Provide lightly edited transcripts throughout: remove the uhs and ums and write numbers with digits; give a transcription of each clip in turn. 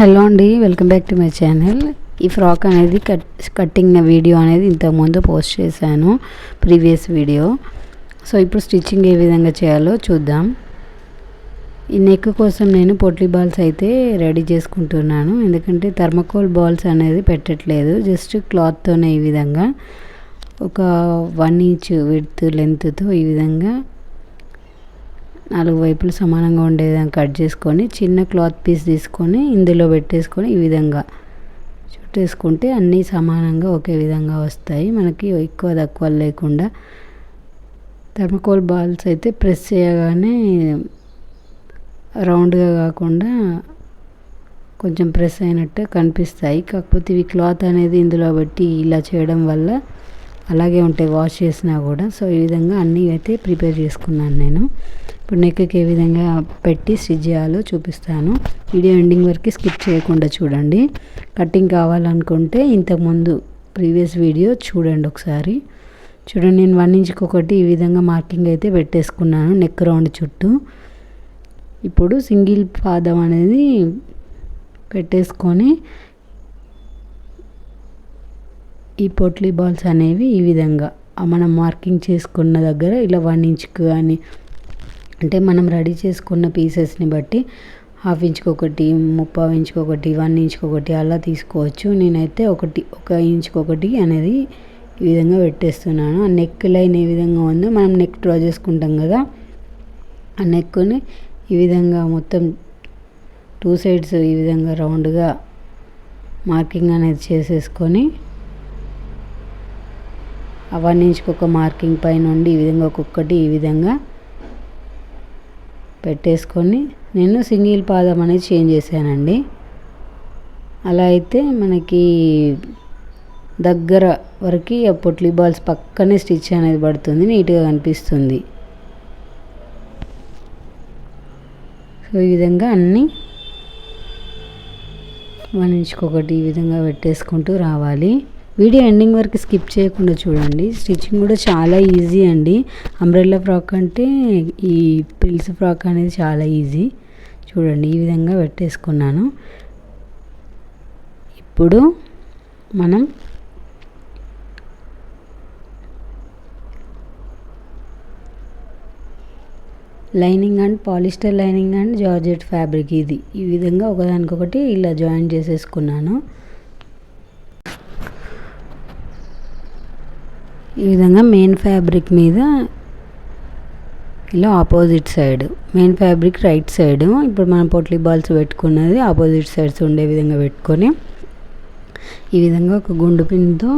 Hello అండి, welcome back to my channel. ఈ frock అనేది కటింగ్ వీడియో అనేది ఇంతకుముందు పోస్ట్ చేశాను, ప్రీవియస్ వీడియో. సో ఇప్పుడు స్టిచ్చింగ్ ఏ విధంగా చేయాలో చూద్దాం. ఈ నెక్ కోసం నేను పొట్లీ బాల్స్ అయితే రెడీ చేసుకుంటున్నాను. ఎందుకంటే థర్మకోల్ బాల్స్ అనేది పెట్టట్లేదు, జస్ట్ క్లాత్తోనే ఈ విధంగా ఒక 1 ఇంచ్ విడ్త్ లెంత్తో ఈ విధంగా 4 వైపులు సమానంగా ఉండే విధంగా కట్ చేసుకొని చిన్న క్లాత్ పీస్ తీసుకొని ఇందులో పెట్టేసుకొని ఈ విధంగా చుట్టేసుకుంటే అన్నీ సమానంగా ఒకే విధంగా వస్తాయి, మనకి ఎక్కువ తక్కువ లేకుండా. థర్మకోల్ బాల్స్ అయితే ప్రెస్ చేయగానే రౌండ్గా కాకుండా కొంచెం ప్రెస్ అయినట్టు కనిపిస్తాయి. కాకపోతే ఇవి క్లాత్ అనేది ఇందులో పెట్టి ఇలా చేయడం వల్ల అలాగే ఉంటాయి వాష్ చేసినా కూడా. సో ఈ విధంగా అన్నీ అయితే ప్రిపేర్ చేసుకున్నాను నేను. ఇప్పుడు నెక్కి ఏ విధంగా పెట్టి స్టిచ్ చేయాలో చూపిస్తాను. వీడియో ఎండింగ్ వరకు స్కిప్ చేయకుండా చూడండి. కటింగ్ కావాలనుకుంటే ఇంతకుముందు ప్రీవియస్ వీడియో చూడండి ఒకసారి. చూడండి, నేను 1 ఇంచ్కి ఒకటి ఈ విధంగా మార్కింగ్ అయితే పెట్టేసుకున్నాను నెక్ రౌండ్ చుట్టూ. ఇప్పుడు సింగిల్ పాదం అనేది పెట్టేసుకొని ఈ పొట్లీ బాల్స్ అనేవి ఈ విధంగా మనం మార్కింగ్ చేసుకున్న దగ్గర ఇలా 1 ఇంచ్కి కానీ, అంటే మనం రెడీ చేసుకున్న పీసెస్ని బట్టి 1/2 ఇంచ్కి ఒకటి, 3/4 ఇంచ్కి ఒకటి, 1 ఇంచ్కి ఒకటి అలా తీసుకోవచ్చు. నేనైతే 1 ఇంచ్కి ఒకటి అనేది ఈ విధంగా పెట్టేస్తున్నాను. ఆ నెక్ లైన్ ఏ విధంగా ఉందో మనం నెక్ డ్రా చేసుకుంటాం కదా, ఆ నెక్ని ఈ విధంగా మొత్తం 2 సైడ్స్ ఈ విధంగా రౌండ్గా మార్కింగ్ అనేది చేసేసుకొని 1 ఇంచ్కి ఒక మార్కింగ్ పై నుండి ఈ విధంగా ఒక్కొక్కటి ఈ విధంగా పెట్టేసుకొని నేను సింగిల్ పాదం అనేది చేంజ్ చేశానండి. అలా అయితే మనకి దగ్గర వరకు ఆ పొట్లీ బాల్స్ పక్కనే స్టిచ్ అనేది పడుతుంది, నీట్గా కనిపిస్తుంది. సో ఈ విధంగా అన్నీ 1 ఇంచ్కి ఒకటి ఈ విధంగా పెట్టేసుకుంటూ రావాలి. వీడియో ఎండింగ్ వరకు స్కిప్ చేయకుండా చూడండి. స్టిచ్చింగ్ కూడా చాలా ఈజీ అండి. అంబ్రెల్లా ఫ్రాక్ అంటే ఈ ప్రిల్స్ ఫ్రాక్ అనేది చాలా ఈజీ. చూడండి, ఈ విధంగా పెట్టేసుకున్నాను. ఇప్పుడు మనం lining and polyester lining and georgette fabric ఇది ఈ విధంగా ఒకదానికొకటి ఇలా జాయిన్ చేసేసుకున్నాను. ఈ విధంగా మెయిన్ ఫ్యాబ్రిక్ మీద ఇలా opposite side, main fabric right side, ఇప్పుడు మనం పొట్లీ బాల్స్ పెట్టుకున్నది ఆపోజిట్ సైడ్స్ ఉండే విధంగా పెట్టుకొని ఈ విధంగా ఒక గుండు పిన్తో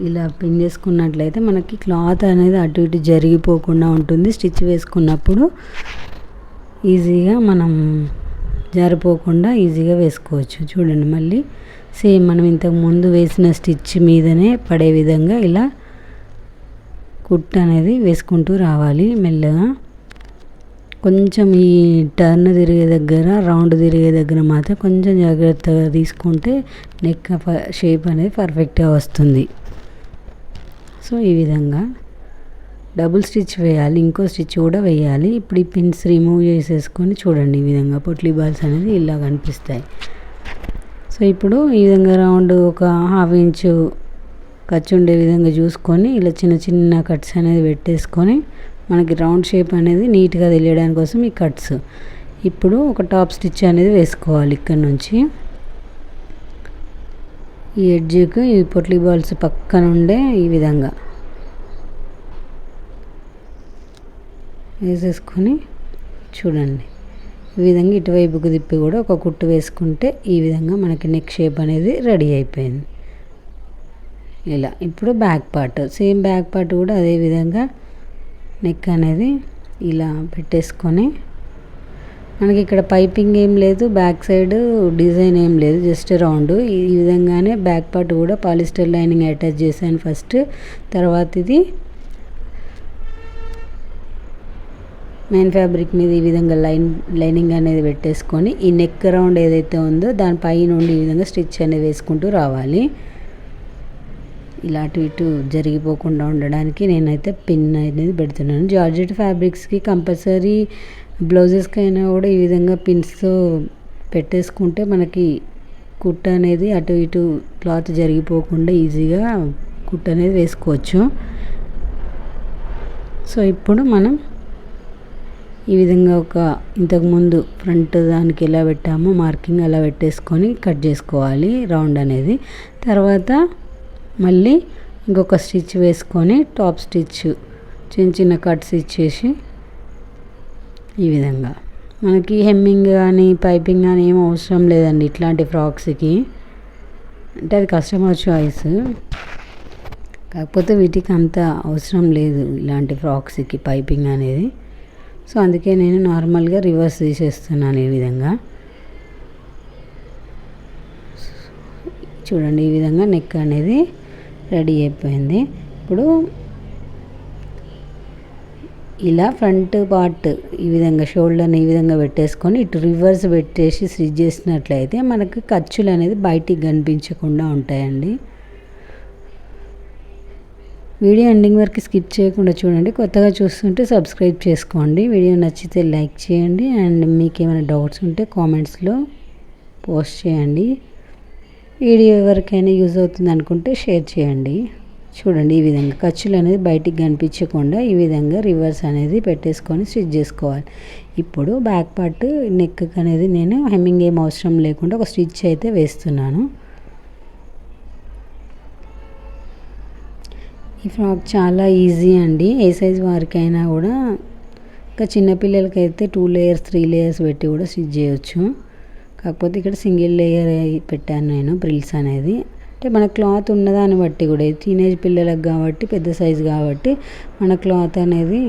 ఇలా పిన్ చేసుకున్నట్లయితే మనకి క్లాత్ అనేది అటు ఇటు జరిగిపోకుండా ఉంటుంది. స్టిచ్ వేసుకున్నప్పుడు ఈజీగా మనం జారిపోకుండా ఈజీగా వేసుకోవచ్చు. చూడండి, మళ్ళీ సేమ్ మనం ఇంతకు ముందు వేసిన స్టిచ్ మీదనే పడే విధంగా ఇలా కుట్టు అనేది వేసుకుంటూ రావాలి మెల్లగా. కొంచెం ఈ టర్న్ తిరిగే దగ్గర, రౌండ్ తిరిగే దగ్గర మాత్రం కొంచెం జాగ్రత్తగా తీసుకుంటే నెక్ షేప్ అనేది పర్ఫెక్ట్గా వస్తుంది. సో ఈ విధంగా డబుల్ స్టిచ్ వేయాలి, ఇంకో స్టిచ్ కూడా వేయాలి. ఇప్పుడు ఈ పిన్స్ రిమూవ్ చేసేసుకొని చూడండి, ఈ విధంగా పొట్లీ బాల్స్ అనేది ఇలా కనిపిస్తాయి. సో ఇప్పుడు ఈ విధంగా రౌండ్ ఒక 1/2 ఇంచు ఖర్చు ఉండే విధంగా చూసుకొని ఇలా చిన్న చిన్న కట్స్ అనేది పెట్టేసుకొని మనకి రౌండ్ షేప్ అనేది నీట్గా తెలియడానికి కోసం ఈ కట్స్. ఇప్పుడు ఒక టాప్ స్టిచ్ అనేది వేసుకోవాలి. ఇక్కడ నుంచి ఈ ఎడ్జ్కి ఈ పొట్లీ బాల్స్ పక్కన ఉండే ఈ విధంగా వేసేసుకొని చూడండి, ఈ విధంగా ఇటువైపుకు తిప్పి కూడా ఒక కుట్టు వేసుకుంటే ఈ విధంగా మనకి నెక్ షేప్ అనేది రెడీ అయిపోయింది. ఇలా ఇప్పుడు back part, same back part కూడా అదే విధంగా నెక్ అనేది ఇలా పెట్టేసుకొని, మనకి ఇక్కడ పైపింగ్ ఏం లేదు, బ్యాక్ సైడ్ డిజైన్ ఏం లేదు, జస్ట్ రౌండ్. ఈ విధంగానే బ్యాక్ పార్ట్ కూడా పాలిస్టర్ లైనింగ్ అటాచ్ చేశాను ఫస్ట్. తర్వాత ఇది మెయిన్ ఫ్యాబ్రిక్ మీద ఈ విధంగా లైనింగ్ అనేది పెట్టేసుకొని ఈ నెక్ రౌండ్ ఏదైతే ఉందో దానిపై నుండి ఈ విధంగా స్టిచ్ అనేది వేసుకుంటూ రావాలి. ఇలా అటు ఇటు జరిగిపోకుండా ఉండడానికి నేనైతే పిన్ అనేది పెడుతున్నాను. జార్జెట్ ఫ్యాబ్రిక్స్కి కంపల్సరీ బ్లౌజెస్కి అయినా కూడా ఈ విధంగా పిన్స్తో పెట్టేసుకుంటే మనకి కుట్ట అనేది అటు ఇటు క్లాత్ జరిగిపోకుండా ఈజీగా కుట్ట అనేది వేసుకోవచ్చు. సో ఇప్పుడు మనం ఈ విధంగా ఇంతకుముందు ఫ్రంట్ దానికి ఎలా పెట్టామో మార్కింగ్ అలా పెట్టేసుకొని కట్ చేసుకోవాలి రౌండ్ అనేది. తర్వాత మళ్ళీ ఇంకొక స్టిచ్ వేసుకొని టాప్ స్టిచ్ చిన్న చిన్న కట్స్ ఇచ్చేసి ఈ విధంగా మనకి హెమ్మింగ్ కానీ పైపింగ్ కానీ ఏం అవసరం లేదండి ఇట్లాంటి ఫ్రాక్స్కి. అంటే అది కస్టమర్ చాయిస్, కాకపోతే వీటికి అంత అవసరం లేదు ఇలాంటి ఫ్రాక్స్కి పైపింగ్ అనేది. సో అందుకే నేను నార్మల్గా రివర్స్ తీసేస్తున్నాను ఈ విధంగా. చూడండి ఈ విధంగా నెక్ అనేది రెడీ అయిపోయింది. ఇప్పుడు ఇలా ఫ్రంట్ పార్ట్ ఈ విధంగా షోల్డర్ని ఈ విధంగా పెట్టేసుకొని ఇటు రివర్స్ పెట్టేసి స్టిచ్ చేసినట్లయితే మనకు ఖర్చులు అనేది బయటికి కనిపించకుండా ఉంటాయండి. వీడియో ఎండింగ్ వరకు స్కిప్ చేయకుండా చూడండి. కొత్తగా చూస్తుంటే సబ్స్క్రైబ్ చేసుకోండి. వీడియో నచ్చితే లైక్ చేయండి అండ్ మీకు ఏమైనా డౌట్స్ ఉంటే కామెంట్స్లో పోస్ట్ చేయండి. వీడియో ఎవరికైనా యూజ్ అవుతుంది అనుకుంటే షేర్ చేయండి. చూడండి ఈ విధంగా ఖర్చులు అనేది బయటికి కనిపించకుండా ఈ విధంగా రివర్స్ అనేది పెట్టేసుకొని స్టిచ్ చేసుకోవాలి. ఇప్పుడు బ్యాక్ పార్ట్ నెక్ అనేది నేను హెమ్మింగ్ ఏం అవసరం లేకుండా ఒక స్టిచ్ అయితే వేస్తున్నాను. ఈ ఫ్రాక్ చాలా ఈజీ అండి, ఏ సైజ్ వారికైనా కూడా. ఇంకా చిన్నపిల్లలకైతే 2 లేయర్స్ 3 లేయర్స్ పెట్టి కూడా స్టిచ్ చేయొచ్చు. కాకపోతే ఇక్కడ సింగిల్ లేయర్ పెట్టాను నేను ప్రిల్స్ అనేది. అంటే మన క్లాత్ ఉన్నదాన్ని బట్టి కూడా టీనేజ్ పిల్లలకు కాబట్టి పెద్ద సైజు కాబట్టి మన క్లాత్ అనేది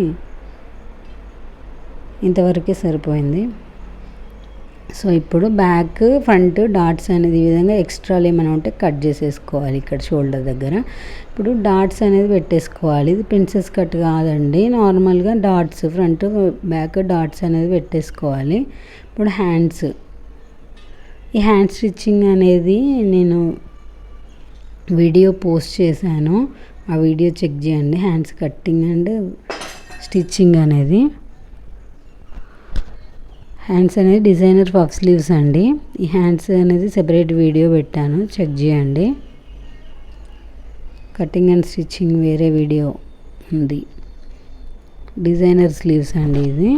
ఇంతవరకే సరిపోయింది. సో ఇప్పుడు బ్యాక్ ఫ్రంట్ డాట్స్ అనేది ఈ విధంగా ఎక్స్ట్రాలు ఏమైనా ఉంటే కట్ చేసేసుకోవాలి ఇక్కడ షోల్డర్ దగ్గర. ఇప్పుడు డాట్స్ అనేది పెట్టేసుకోవాలి. ఇది ప్రిన్సెస్ కట్ కాదండి, నార్మల్గా డాట్స్ ఫ్రంట్ బ్యాక్ డాట్స్ అనేది పెట్టేసుకోవాలి. ఇప్పుడు హ్యాండ్స్, ఈ హ్యాండ్ స్టిచ్చింగ్ అనేది నేను వీడియో పోస్ట్ చేశాను, ఆ వీడియో చెక్ చేయండి. హ్యాండ్స్ కట్టింగ్ అండ్ స్టిచ్చింగ్ అనేది. హ్యాండ్స్ అనేది డిజైనర్ పఫ్ స్లీవ్స్ అండి. ఈ హ్యాండ్స్ అనేది సెపరేట్ వీడియో పెట్టాను, చెక్ చేయండి. కటింగ్ అండ్ స్టిచ్చింగ్ వేరే వీడియో ఉంది. డిజైనర్ స్లీవ్స్ అండి ఇది.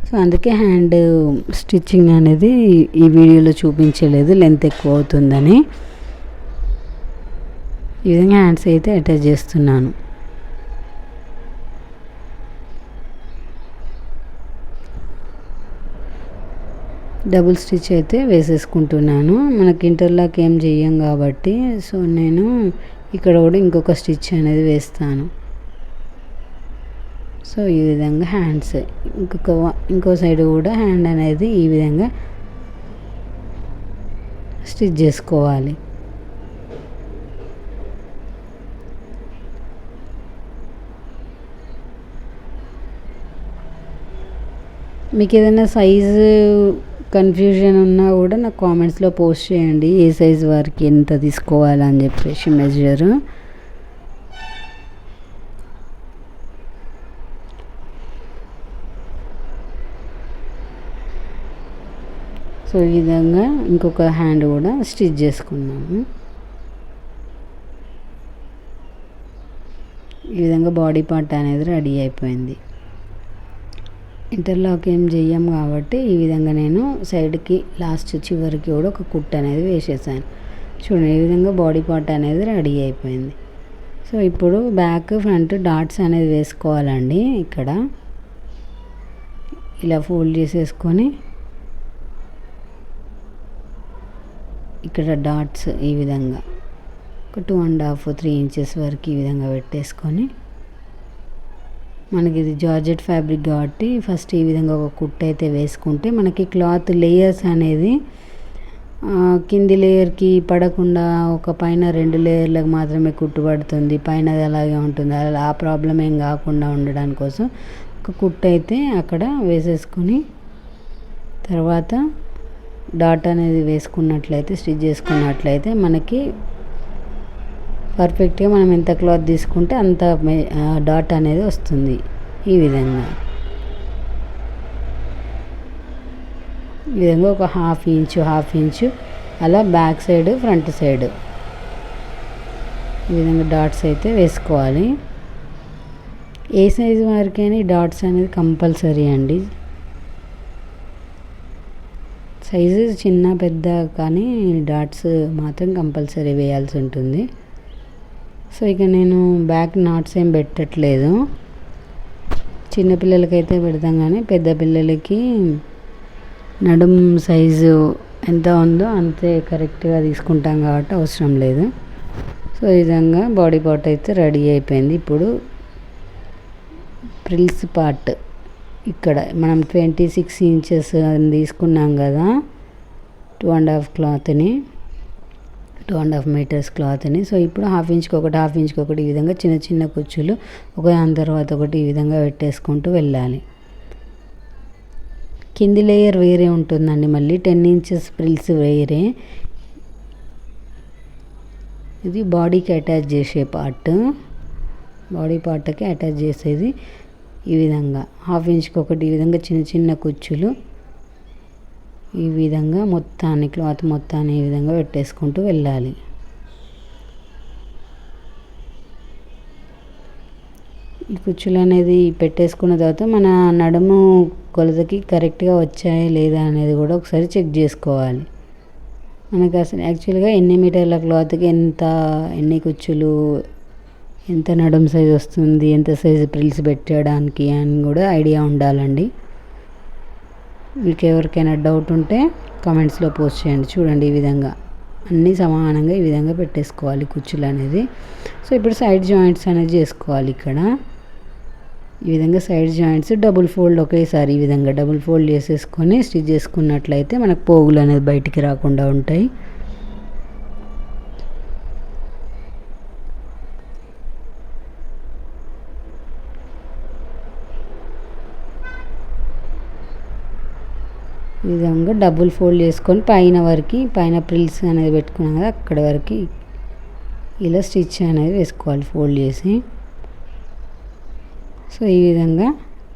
సో అందుకే హ్యాండ్ స్టిచ్చింగ్ అనేది ఈ వీడియోలో చూపించలేదు, లెంత్ ఎక్కువ అవుతుందని. ఈ విధంగా హ్యాండ్స్ అయితే అటాచ్ చేస్తున్నాను. డబుల్ స్టిచ్ అయితే వేసేసుకుంటున్నాను. మనకి ఇంటర్లాక్ ఏం చెయ్యం కాబట్టి సో నేను ఇక్కడ కూడా ఇంకొక స్టిచ్ అనేది వేస్తాను. సో ఈ విధంగా హ్యాండ్స్ ఇంకో సైడ్ కూడా హ్యాండ్ అనేది ఈ విధంగా స్టిచ్ చేసుకోవాలి. మీకు ఏదైనా సైజు కన్ఫ్యూజన్ ఉన్నా కూడా నాకు కామెంట్స్లో పోస్ట్ చేయండి, ఏ సైజ్ వారికి ఎంత తీసుకోవాలని చెప్పేసి మెజర్. సో ఈ విధంగా ఇంకొక హ్యాండ్ కూడా స్టిచ్ చేసుకున్నాము. ఈ విధంగా బాడీ పార్ట్ అనేది రెడీ అయిపోయింది. ఇంటర్లాక్ ఏం చెయ్యం కాబట్టి ఈ విధంగా నేను సైడ్కి లాస్ట్ చివరికి కూడా ఒక కుట్టు అనేది వేసేసాను. చూడండి ఈ విధంగా బాడీ పార్ట్ అనేది రెడీ అయిపోయింది. సో ఇప్పుడు బ్యాక్ ఫ్రంట్ డాట్స్ అనేది వేసుకోవాలండి. ఇక్కడ ఇలా ఫోల్డ్ చేసేసుకొని ఇక్కడ డాట్స్ ఈ విధంగా ఒక 2.5 3 ఇంచెస్ వరకు ఈ విధంగా పెట్టేసుకొని, మనకి ఇది జార్జెట్ ఫ్యాబ్రిక్ కాబట్టి ఫస్ట్ ఈ విధంగా ఒక కుట్టు అయితే వేసుకుంటే మనకి క్లాత్ లేయర్స్ అనేది కింది లేయర్కి పడకుండా ఒక పైన 2 లేయర్లకు మాత్రమే కుట్టు పడుతుంది, పైన అలాగే ఉంటుంది. అలా ఆ ప్రాబ్లం ఏం కాకుండా ఉండడానికి కోసం ఒక కుట్టు అయితే అక్కడ వేసేసుకొని తర్వాత డాట్ అనేది వేసుకున్నట్లయితే స్టిచ్ చేసుకున్నట్లయితే మనకి పర్ఫెక్ట్గా మనం ఎంత క్లాత్ తీసుకుంటే అంత డాట్ అనేది వస్తుంది. ఈ విధంగా ఈ విధంగా ఒక హాఫ్ ఇంచు అలా బ్యాక్ సైడ్ ఫ్రంట్ సైడ్ ఈ విధంగా డాట్స్ అయితే వేసుకోవాలి. ఏ సైజు వారికైనా ఈ డాట్స్ అనేది కంపల్సరీ అండి. సైజు చిన్న పెద్ద కానీ డాట్స్ మాత్రం కంపల్సరీ వేయాల్సి ఉంటుంది. సో ఇక నేను బ్యాక్ నాట్స్ ఏం పెట్టట్లేదు. చిన్నపిల్లలకైతే పెడతాం కానీ పెద్ద పిల్లలకి నడుం సైజు ఎంత ఉందో అంతే కరెక్ట్గా తీసుకుంటాం కాబట్టి అవసరం లేదు. సో ఈ విధంగా బాడీ పార్ట్ అయితే రెడీ అయిపోయింది. ఇప్పుడు ఫ్రిల్స్ పార్ట్ ఇక్కడ మనం 26 ఇంచెస్ తీసుకున్నాం కదా, 2.5 క్లాత్ని, 2.5 మీటర్స్ క్లాత్ని. సో ఇప్పుడు హాఫ్ ఇంచ్కి ఒకటి ఈ విధంగా చిన్న చిన్న కుచ్చులు ఒక దాని తర్వాత ఒకటి ఈ విధంగా పెట్టేసుకుంటూ వెళ్ళాలి. కింది లేయర్ వేరే ఉంటుందండి, మళ్ళీ 10 ఇంచెస్ ఫ్రిల్స్ వేరే. ఇది బాడీకి అటాచ్ చేసే పార్ట్, బాడీ పార్ట్కి అటాచ్ చేసేది. ఈ విధంగా హాఫ్ ఇంచ్కి ఒకటి ఈ విధంగా చిన్న చిన్న కుచ్చులు ఈ విధంగా మొత్తాన్ని క్లాత్ మొత్తాన్ని ఈ విధంగా పెట్టేసుకుంటూ వెళ్ళాలి. ఈ కుచ్చులు అనేది పెట్టేసుకున్న తర్వాత మన నడుము కొలతకి కరెక్ట్గా వచ్చాయా లేదా అనేది కూడా ఒకసారి చెక్ చేసుకోవాలి. మనకు అసలు యాక్చువల్గా ఎన్ని మీటర్ల క్లాత్కి ఎన్ని కుచ్చులు, ఎంత నడుము సైజ్ వస్తుంది, ఎంత సైజు ప్రిల్స్ పెట్టడానికి అని కూడా ఐడియా ఉండాలండి. మీకు ఎవరికైనా డౌట్ ఉంటే కామెంట్స్లో పోస్ట్ చేయండి. చూడండి ఈ విధంగా అన్నీ సమానంగా ఈ విధంగా పెట్టేసుకోవాలి కుచ్చులు అనేది. సో ఇప్పుడు సైడ్ జాయింట్స్ అనేది చేసుకోవాలి. ఇక్కడ ఈ విధంగా సైడ్ జాయింట్స్ డబుల్ ఫోల్డ్ ఒకేసారి ఈ విధంగా డబుల్ ఫోల్డ్ చేసేసుకొని స్టిచ్ చేసుకున్నట్లయితే మనకు పోగులు అనేది బయటికి రాకుండా ఉంటాయి. ఈ విధంగా డబుల్ ఫోల్డ్ చేసుకొని పైన ప్రిల్స్ అనేది పెట్టుకున్నాం కదా అక్కడ వరకు ఇలా స్టిచ్ అనేది వేసుకోవాలి ఫోల్డ్ చేసి. సో ఈ విధంగా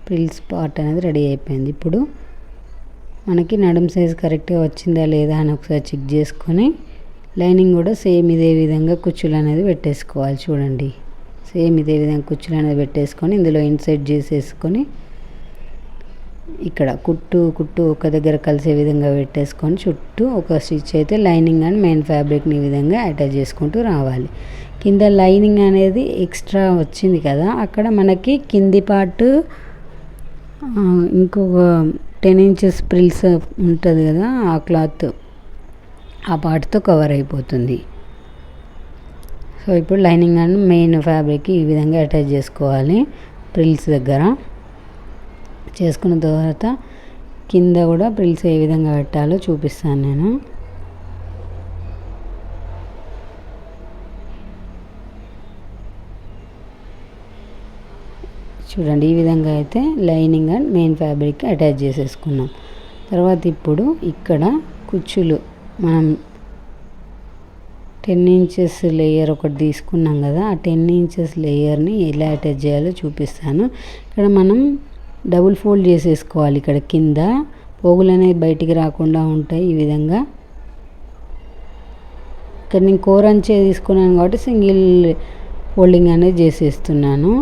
ప్రిల్స్ పార్ట్ అనేది రెడీ అయిపోయింది. ఇప్పుడు మనకి నడుం సైజ్ కరెక్ట్గా వచ్చిందా లేదా అని ఒకసారి చెక్ చేసుకొని లైనింగ్ కూడా సేమ్ ఇదే విధంగా కుచ్చులు అనేది పెట్టేసుకోవాలి. చూడండి సేమ్ ఇదే విధంగా కుచ్చులు అనేది పెట్టేసుకొని ఇందులో ఇన్సర్ట్ చేసేసుకొని ఇక్కడ కుట్టు ఒక దగ్గర కలిసే విధంగా పెట్టేసుకొని చుట్టూ ఒక స్టిచ్ అయితే లైనింగ్ అండ్ మెయిన్ ఫ్యాబ్రిక్ని ఈ విధంగా అటాచ్ చేసుకుంటూ రావాలి. కింద లైనింగ్ అనేది ఎక్స్ట్రా వచ్చింది కదా, అక్కడ మనకి కింది పార్ట్ ఇంకొక 10 ఇంచెస్ ప్రిల్స్ ఉంటుంది కదా, ఆ క్లాత్ ఆ పార్ట్తో కవర్ అయిపోతుంది. సో ఇప్పుడు లైనింగ్ అండ్ మెయిన్ ఫ్యాబ్రిక్ ఈ విధంగా అటాచ్ చేసుకోవాలి. ప్రిల్స్ దగ్గర చేసుకున్న తర్వాత కింద కూడా ప్రిల్స్ ఏ విధంగా పెట్టాలో చూపిస్తాను నేను. చూడండి ఈ విధంగా అయితే lining and main fabric attach చేసేసుకున్నాం. తర్వాత ఇప్పుడు ఇక్కడ కుచ్చులు మనం 10 ఇంచెస్ లేయర్ ఒకటి తీసుకున్నాం కదా, ఆ 10 ఇంచెస్ లేయర్ని ఎలా అటాచ్ చేయాలో చూపిస్తాను. ఇక్కడ మనం డబుల్ ఫోల్డ్ చేసేసుకోవాలి. ఇక్కడ కింద పోగులు అనేది బయటికి రాకుండా ఉంటాయి. ఈ విధంగా ఇక్కడ నేను కోరంచే తీసుకున్నాను కాబట్టి సింగిల్ ఫోల్డింగ్ అనేది చేసేస్తున్నాను.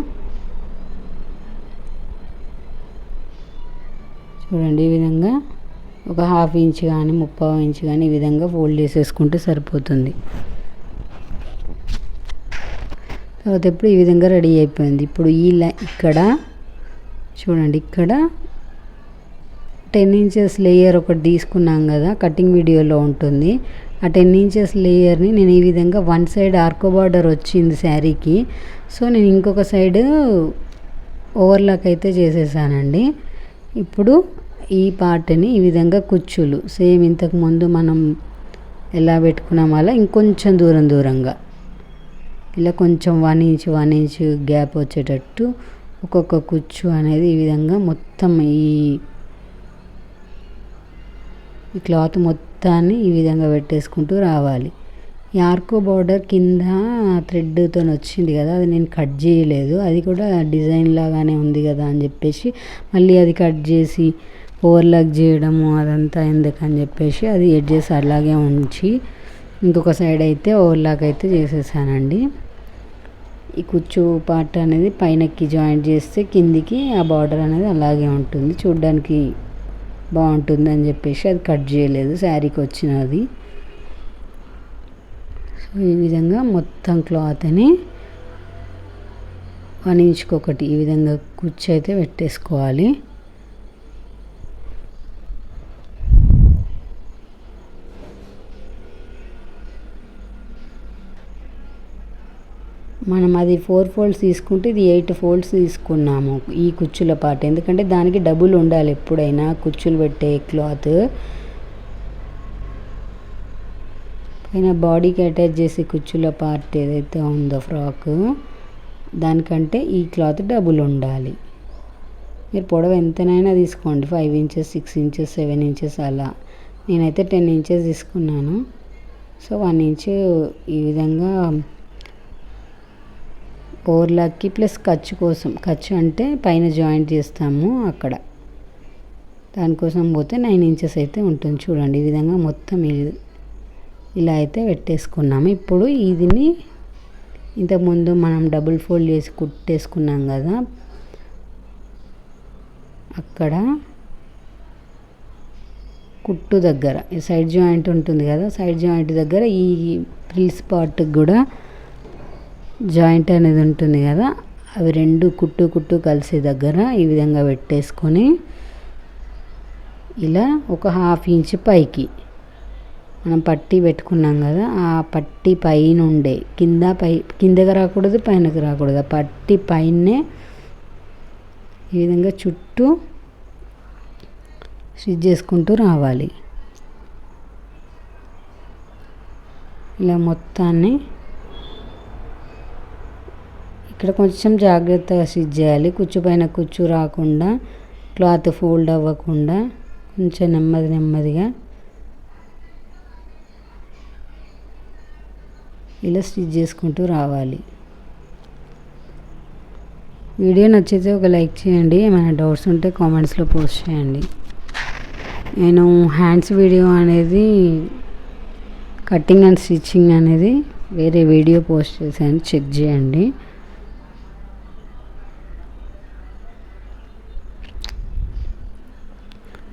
చూడండి ఈ విధంగా ఒక హాఫ్ ఇంచ్ కానీ 1/4 ఇంచ్ కానీ ఈ విధంగా ఫోల్డ్ చేసేసుకుంటే సరిపోతుంది. తర్వాత ఇప్పుడు ఈ విధంగా రెడీ అయిపోయింది. ఇప్పుడు ఇక్కడ చూడండి ఇక్కడ 10 ఇంచెస్ లేయర్ ఒకటి తీసుకున్నాం కదా, కటింగ్ వీడియోలో ఉంటుంది. ఆ 10 ఇంచెస్ లేయర్ని నేను ఈ విధంగా వన్ సైడ్ ఆర్కో బార్డర్ వచ్చింది శారీకి. సో నేను ఇంకొక సైడ్ ఓవర్లాక్ అయితే చేసేసానండి. ఇప్పుడు ఈ పార్ట్ని ఈ విధంగా కుచ్చులు సేమ్ ఇంతకుముందు మనం ఎలా పెట్టుకున్నాం అలా ఇంకొంచెం దూరంగా ఇలా కొంచెం 1 ఇంచ్ గ్యాప్ వచ్చేటట్టు ఒక్కొక్క కుచ్చు అనేది ఈ విధంగా మొత్తం ఈ క్లాత్ మొత్తాన్ని ఈ విధంగా పెట్టేసుకుంటూ రావాలి. ఈ ఆర్కో బార్డర్ కింద థ్రెడ్తో వచ్చింది కదా, అది నేను కట్ చేయలేదు. అది కూడా డిజైన్ లాగానే ఉంది కదా అని చెప్పేసి మళ్ళీ అది కట్ చేసి ఓవర్లాక్ చేయడము అదంతా ఎందుకని చెప్పేసి అది ఎడ్జెస్ అలాగే ఉంచి ఇంకొక సైడ్ అయితే ఓవర్లాక్ అయితే చేసేసానండి. ఈ కుచ్చు పార్ట్ అనేది పైనకి జాయింట్ చేస్తే కిందికి ఆ బార్డర్ అనేది అలాగే ఉంటుంది, చూడ్డానికి బాగుంటుంది అని చెప్పేసి అది కట్ చేయలేదు, శారీకి వచ్చినది. సో ఈ విధంగా మొత్తం క్లాత్ని 1 ఇంచ్కి ఒకటి ఈ విధంగా కుచ్చు అయితే పెట్టేసుకోవాలి. మనం అది 4 ఫోల్డ్స్ తీసుకుంటే ఇది 8 ఫోల్డ్స్ తీసుకున్నాము ఈ కుచ్చుల పార్ట్, ఎందుకంటే దానికి డబుల్ ఉండాలి ఎప్పుడైనా కుచ్చులు పెట్టే క్లాత్. పైన బాడీకి అటాచ్ చేసే కుచ్చుల పార్ట్ ఏదైతే ఉందో ఫ్రాక్, దానికంటే ఈ క్లాత్ డబుల్ ఉండాలి. మీరు పొడవు ఎంతనైనా తీసుకోండి, 5 ఇంచెస్ 6 ఇంచెస్ 7 ఇంచెస్ అలా. నేనైతే 10 ఇంచెస్ తీసుకున్నాను. సో 1 ఇంచ్ ఈ విధంగా ఓవర్లాక్కి ప్లస్ ఖర్చు కోసం, ఖర్చు అంటే పైన జాయింట్ చేస్తాము అక్కడ, దానికోసం పోతే 9 ఇంచెస్ అయితే ఉంటుంది. చూడండి ఈ విధంగా మొత్తం ఇలా అయితే పెట్టేసుకున్నాము. ఇప్పుడు ఇదిని ఇంతకుముందు మనం డబుల్ ఫోల్డ్ చేసి కుట్టేసుకున్నాం కదా, అక్కడ కుట్టు దగ్గర సైడ్ జాయింట్ ఉంటుంది కదా, సైడ్ జాయింట్ దగ్గర ఈ ప్రిల్స్ పార్ట్కి కూడా జాయింట్ అనేది ఉంటుంది కదా, అవి రెండు కుట్టు కలిసే దగ్గర ఈ విధంగా పెట్టేసుకొని ఇలా ఒక 1/2 ఇంచ్ పైకి మనం పట్టీ పెట్టుకున్నాం కదా, ఆ పట్టీ పైన ఉండే కిందకి రాకూడదు పైనకి రాకూడదు, ఆ పట్టీ పైనే ఈ విధంగా చుట్టూ స్టిచ్ చేసుకుంటూ రావాలి. ఇలా మొత్తాన్ని ఇక్కడ కొంచెం జాగ్రత్తగా స్టిచ్ చేయాలి, కుచ్చు పైన కుచ్చు రాకుండా, క్లాత్ ఫోల్డ్ అవ్వకుండా కొంచెం నెమ్మదిగా ఇలా స్టిచ్ చేసుకుంటూ రావాలి. వీడియో నచ్చితే ఒక లైక్ చేయండి, ఏమైనా డౌట్స్ ఉంటే కామెంట్స్లో పోస్ట్ చేయండి. నేను హ్యాండ్స్ వీడియో అనేది కటింగ్ అండ్ స్టిచ్చింగ్ అనేది వేరే వీడియో పోస్ట్ చేశాను, చెక్ చేయండి.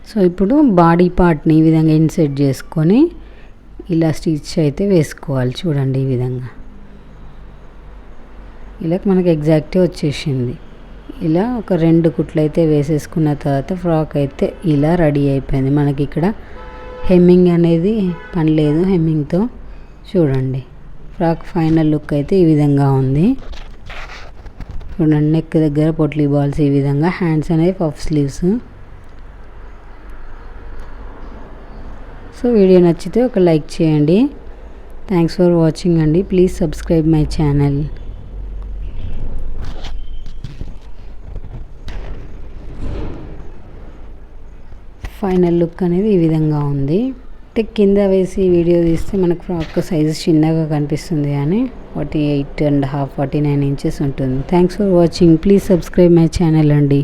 సో ఇప్పుడు బాడీ పార్ట్ని ఈ విధంగా ఇన్సెట్ చేసుకొని ఇలా స్టిచ్ అయితే వేసుకోవాలి. చూడండి ఈ విధంగా ఇలా మనకి ఎగ్జాక్ట్గా వచ్చేసింది. ఇలా ఒక 2 కుట్లు అయితే వేసేసుకున్న తర్వాత ఫ్రాక్ అయితే ఇలా రెడీ అయిపోయింది. మనకి ఇక్కడ హెమ్మింగ్ అనేది పని లేదు, హెమ్మింగ్తో చూడండి ఫ్రాక్ ఫైనల్ లుక్ అయితే ఈ విధంగా ఉంది. చూడండి నెక్ దగ్గర పొట్లీ బాల్స్, ఈ విధంగా హ్యాండ్స్ అనేవి పఫ్ స్లీవ్స్. సో వీడియో నచ్చితే ఒక లైక్ చేయండి. థ్యాంక్స్ ఫర్ వాచింగ్ అండి. Please subscribe my channel. Final look అనేది ఈ విధంగా ఉంది. కింద వేసి వీడియో తీస్తే మనకు ఫ్రాక్ సైజు చిన్నగా కనిపిస్తుంది, కానీ 48.5 49 ఇంచెస్ ఉంటుంది. Thanks for watching. Please subscribe my channel అండి.